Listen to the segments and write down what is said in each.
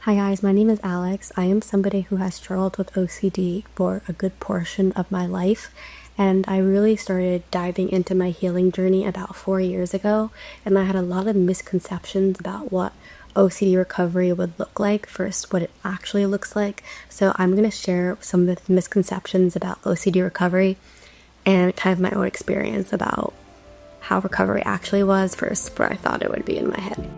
Hi guys, my name is Alix. I am somebody who has struggled with OCD for a good portion of my life, and I really started diving into my healing journey about 4 years ago, and I had a lot of misconceptions about what OCD recovery would look like, first what it actually looks like. So I'm going to share some of the misconceptions about OCD recovery and kind of my own experience about how recovery actually was versus what I thought it would be in my head.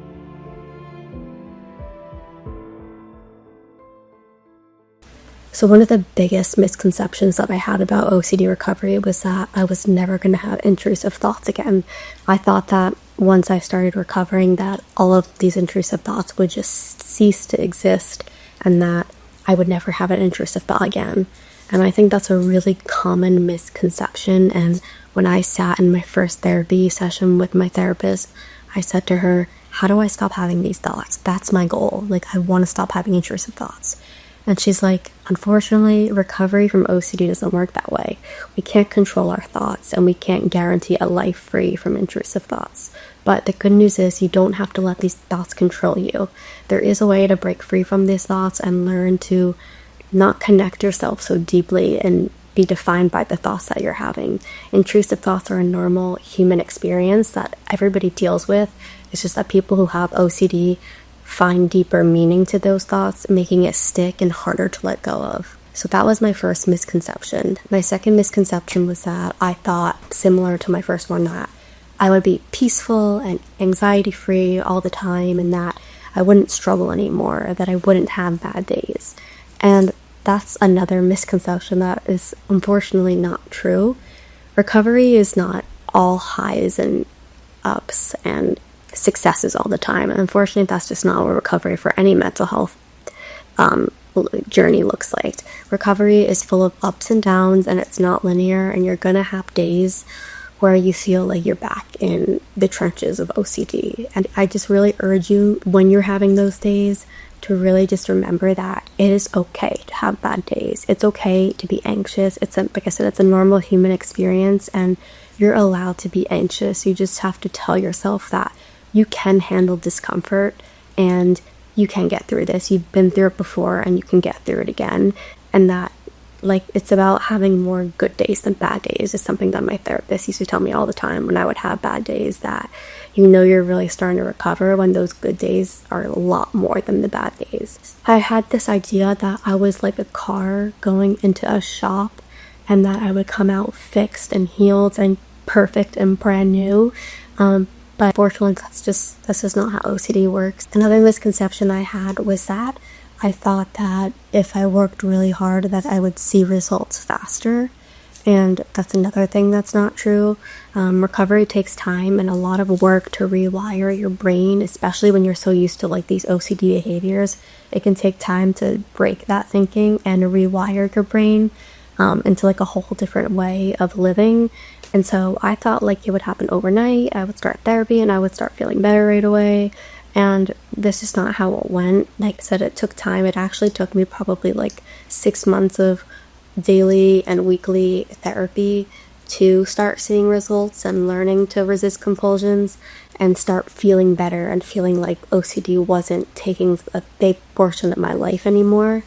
So one of the biggest misconceptions that I had about OCD recovery was that I was never going to have intrusive thoughts again. I thought that once I started recovering that all of these intrusive thoughts would just cease to exist and that I would never have an intrusive thought again. And I think that's a really common misconception. And when I sat in my first therapy session with my therapist, I said to her, how do I stop having these thoughts? That's my goal. Like, I want to stop having intrusive thoughts. And she's like, unfortunately, recovery from OCD doesn't work that way. We can't control our thoughts and we can't guarantee a life free from intrusive thoughts. But the good news is you don't have to let these thoughts control you. There is a way to break free from these thoughts and learn to not connect yourself so deeply and be defined by the thoughts that you're having. Intrusive thoughts are a normal human experience that everybody deals with. It's just that people who have OCD find deeper meaning to those thoughts, making it stick and harder to let go of. So that was my first misconception. My second misconception was that I thought, similar to my first one, that I would be peaceful and anxiety-free all the time and that I wouldn't struggle anymore, that I wouldn't have bad days. And that's another misconception that is unfortunately not true. Recovery is not all highs and ups and successes all the time. And unfortunately, that's just not what recovery for any mental health journey looks like. Recovery is full of ups and downs, and it's not linear, and you're gonna have days where you feel like you're back in the trenches of OCD. And I just really urge you, when you're having those days, to really just remember that it is okay to have bad days. It's okay to be anxious. Like I said, it's a normal human experience, and you're allowed to be anxious. You just have to tell yourself that you can handle discomfort and you can get through this. You've been through it before and you can get through it again. And that, like, it's about having more good days than bad days is something that my therapist used to tell me all the time when I would have bad days, that you know you're really starting to recover when those good days are a lot more than the bad days. I had this idea that I was like a car going into a shop and that I would come out fixed and healed and perfect and brand new. But unfortunately, that's just not how OCD works. Another misconception I had was that I thought that if I worked really hard that I would see results faster. And that's another thing that's not true. Recovery takes time and a lot of work to rewire your brain, especially when you're so used to like these OCD behaviors. It can take time to break that thinking and rewire your brain into like a whole different way of living. And so I thought like it would happen overnight. I would start therapy and I would start feeling better right away. And this is not how it went. Like I said, it took time. It actually took me probably like 6 months of daily and weekly therapy to start seeing results and learning to resist compulsions and start feeling better and feeling like OCD wasn't taking a big portion of my life anymore.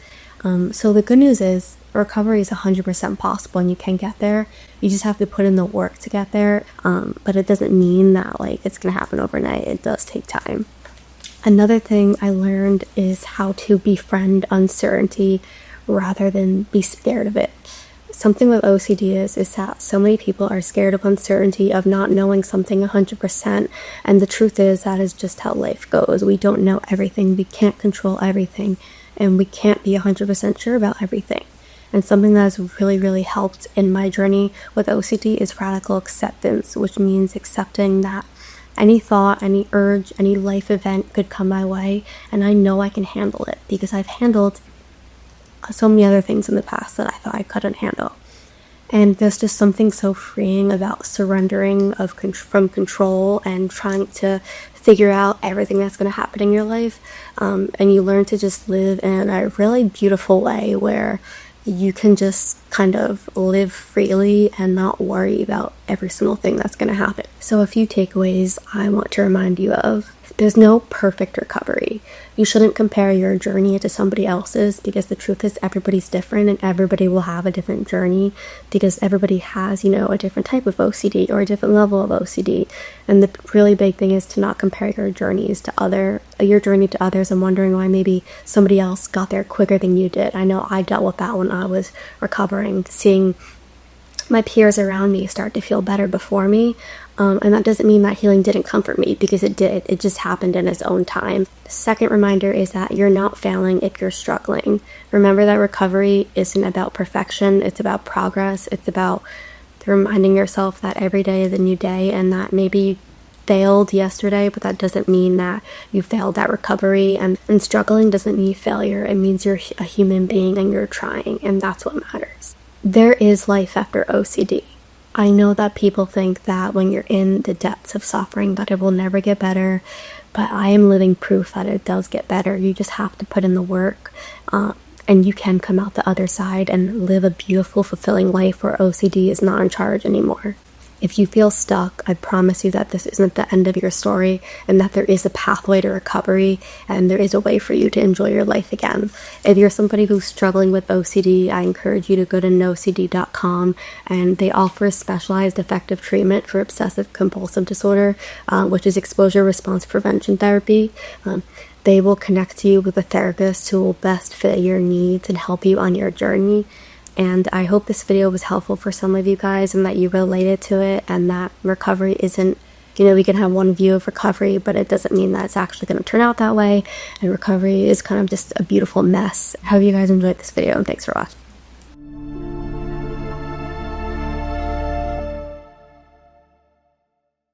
So the good news is recovery is 100% possible and you can get there. You just have to put in the work to get there. But it doesn't mean that like it's going to happen overnight. It does take time. Another thing I learned is how to befriend uncertainty rather than be scared of it. Something with OCD is that so many people are scared of uncertainty, of not knowing something 100%. And the truth is that is just how life goes. We don't know everything. We can't control everything. And we can't be 100% sure about everything. And something that has really, really helped in my journey with OCD is radical acceptance, which means accepting that any thought, any urge, any life event could come my way, and I know I can handle it because I've handled so many other things in the past that I thought I couldn't handle. And there's just something so freeing about surrendering from control and trying to figure out everything that's going to happen in your life. And you learn to just live in a really beautiful way where you can just kind of live freely and not worry about every single thing that's going to happen. So a few takeaways I want to remind you of. There's no perfect recovery. You shouldn't compare your journey to somebody else's, because the truth is everybody's different and everybody will have a different journey, because everybody has, a different type of OCD or a different level of OCD. And the really big thing is to not compare your journey to others and wondering why maybe somebody else got there quicker than you did. I know I dealt with that when I was recovering, seeing my peers around me start to feel better before me. And that doesn't mean that healing didn't comfort me, because it did. It just happened in its own time. The second reminder is that you're not failing if you're struggling. Remember that recovery isn't about perfection. It's about progress. It's about reminding yourself that every day is a new day, and that maybe you failed yesterday, but that doesn't mean that you failed at recovery. And struggling doesn't mean failure. It means you're a human being and you're trying, and that's what matters. There is life after OCD. I know that people think that when you're in the depths of suffering that it will never get better, but I am living proof that it does get better. You just have to put in the work, and you can come out the other side and live a beautiful, fulfilling life where OCD is not in charge anymore. If you feel stuck, I promise you that this isn't the end of your story, and that there is a pathway to recovery, and there is a way for you to enjoy your life again. If you're somebody who's struggling with OCD, I encourage you to go to NOCD.com, and they offer specialized effective treatment for obsessive compulsive disorder, which is exposure response prevention therapy. They will connect you with a therapist who will best fit your needs and help you on your journey. And I hope this video was helpful for some of you guys, and that you related to it, and that recovery isn't, we can have one view of recovery, but it doesn't mean that it's actually going to turn out that way. And recovery is kind of just a beautiful mess. I hope you guys enjoyed this video, and thanks for watching.